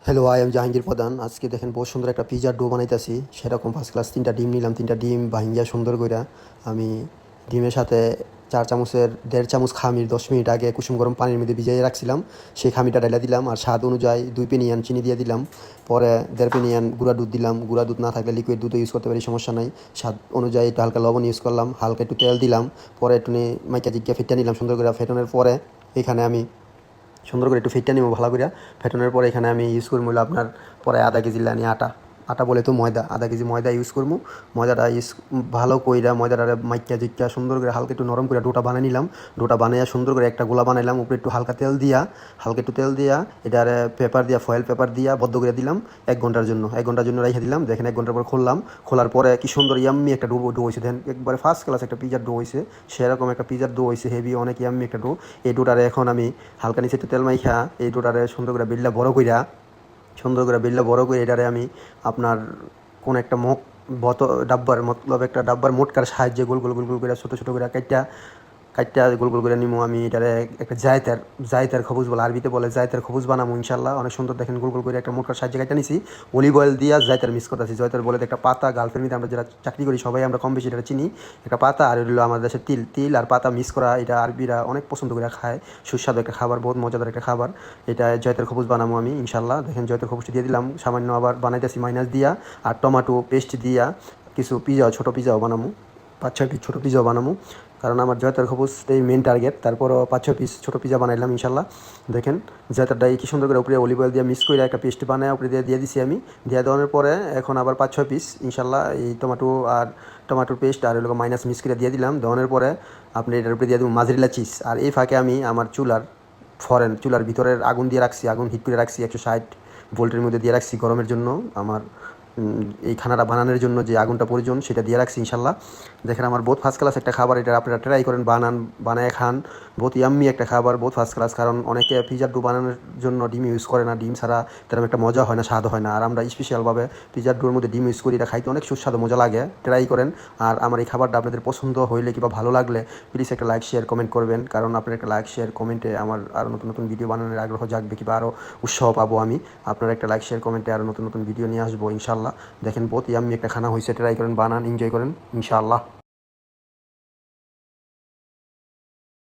Hello, I am Jahangir প্রধান। আজকে দেখেন বহুত সুন্দর একটা পিজার ডো বানাইতেছি। সেরকম ফার্স্ট ক্লাস 3টা ডিম নিলাম। 3টা ডিম ভাঙ্গিয়া সুন্দর কইরা আমি ডিমের সাথে 4 চামচের 1.5 চামচ খামির 10 মিনিট আগে কুসুম গরম পানির মধ্যে ভিজাইয়ে রাখছিলাম। সেই খামিরটা ঢাইলা দিলাম আর স্বাদ অনুযায়ী 2 পেনিয়ান চিনি দিয়ে দিলাম। পরে 1.5 পেনিয়ান গুঁড়া দুধ দিলাম। গুঁড়া দুধ না থাকলে লিকুইড দুধও ইউজ করতে পারি, সমস্যা নাই। স্বাদ অনুযায়ী একটু হালকা লবণ ইউজ করলাম, হালকা একটু তেল দিলাম। পরে একটু মাইকা জিজ্ঞা ফেটে নিলাম সুন্দর করে। ফেটানোর পরে এখানে আমি সুন্দর করে একটু ফেটটা নিব ভালো করে। ফেটানোর পরে এখানে আমি ইউজ করবো হলো আপনার পরে আধা কেজি লানি আটা। আটা বলে তো ময়দা, আধা কেজি ময়দা ইউজ করবো। ময়দাটা ভালো কইরা ময়দাটা মাইকা জিক্কা সুন্দর করে হালকা একটু নরম করে ডোটা বানিয়ে নিলাম। ডোটা বানিয়ে সুন্দর করে একটা গোলা বানাইলাম। উপরে একটু হালকা একটু তেল দিয়া এটার পেপার দিয়া ফয়েল পেপার দিয়া বদ্ধ করে দিলাম 1 ঘন্টার জন্য। 1 ঘন্টার জন্য রেখে দিলাম। দেখেন 1 ঘন্টার পর খুললাম। খোলার পরে কি সুন্দর ইয়াম্মি একটা ডো হয়েছে। দেখেন একবারে ফার্স্ট ক্লাস একটা পিজার ডো হয়েছে। সেরকম একটা পিজার ডো হয়েছে, হেভি অনেক ইয়াম্মি একটা ডো। এই ডোটারে এখন আমি হালকা নিচে একটু তেল মাইখা এই ডোটারে সুন্দর করে বিল্লা বড় করে এটারে আমি আপনার কোন একটা ডাব্বার মতলব একটা ডাব্বার মোটকার সাহায্যে গোল গোল গোল গোল করে ছোটো ছোটো করে কাইটটা গোল গোল করে নিমো। আমি এটারে একটা জায়তার খবুজ বলে, আরবিতে বলে জায়তার খবুজ বানাবো ইনশাল্লাহ। অনেক সুন্দর দেখেন গোল গোল করে একটা মোটকার সাহায্যে কাইটা নিছি। অলিভ অয়েল দিয়া জায়তার মিক্স করতেছি। জায়তার বলে একটা পাতা, গার্লফ্রেন্ড মিতে আমরা যারা চাকরি করি সবাই আমরা কম বেশি এটা চিনি। একটা পাতা আর হলো আমাদের দেশে তিল আর পাতা মিক্স করা। এটা আরবিরা অনেক পছন্দ করে খায়। সুস্বাদু একটা খাবার, বহুত মজাদার একটা খাবার। এটা জয়তের খবুজ বানাবো আমি ইনশাল্লাহ। দেখেন জয়তের খবুজটি দিয়ে দিলাম সামান্য, আবার বানাইতেছি মাইনাস দিয়া আর টমাটো পেস্ট দিয়া কিছু ছোটো পিজাও বানাবো। 5-6 পিস ছোটো পিজাও বানাবো, কারণ আমার জয়তার খবুজ এই মেন টার্গেট। তারপরও 5-6 পিস ছোটো পিজা বানাইলাম ইনশাল্লাহ। দেখেন জয়তারটাই কি সুন্দর করে উপরে অলিভ অয়েল দিয়ে মিক্স করে একটা পেস্ট বানায় উপরে দিয়ে দিছি আমি। দিয়ে দেওয়ানোর পরে এখন আবার 5-6 পিস ইনশাল্লাহ এই টমাটোর পেস্ট আর এগুলো মাইনাস মিক্স করে দিয়ে দিলাম। দেওয়ানোর পরে আপনি এটার উপরে দিয়ে দেবো মাজরিলা চিজ। আর এই ফাঁকে আমি আমার চুলার ভিতরের আগুন দিয়ে রাখছি, আগুন হিট করে রাখছি 160 ভোল্টের মধ্যে দিয়ে রাখছি গরমের জন্য। আমার এই খানাটা বানানোর জন্য যে আগুনটা প্রয়োজন সেটা দিয়ে রাখছি ইনশাল্লাহ। দেখেন আমার বহুত ফার্স্ট ক্লাস একটা খাবার। এটা আপনারা ট্রাই করেন, বানায় খান। বহুত ইয়াম্মি একটা খাবার, বহুত ফার্স্ট ক্লাস। কারণ অনেকে পিজার ডো বানানোর জন্য ডিম ইউজ করে না। ডিম ছাড়া তেমন একটা মজা হয় না, স্বাদ হয় না। আর আমরা স্পেশালভাবে পিজার ডোর মধ্যে ডিম ইউজ করি, এটা খাইতে অনেক সুস্বাদু মজা লাগে। ট্রাই করেন। আর আমার এই খাবারটা আপনাদের পছন্দ হইলে কিংবা ভালো লাগলে প্লিজ একটা লাইক শেয়ার কমেন্ট করবেন, কারণ আপনার একটা লাইক শেয়ার কমেন্টে আমার আরও নতুন নতুন ভিডিও বানানোর আগ্রহ জাগবে কিংবা আরও উৎসাহ পাবো আমি। আপনার একটা লাইক শেয়ার কমেন্টে আরও নতুন নতুন ভিডিও নিয়ে আসবো ইনশাল্লাহ। দেখেন বহুত ইয়াম্মি একটা খানা হয়েছে, ট্রাই করেন, বানান, এনজয় করেন ইনশাআল্লাহ।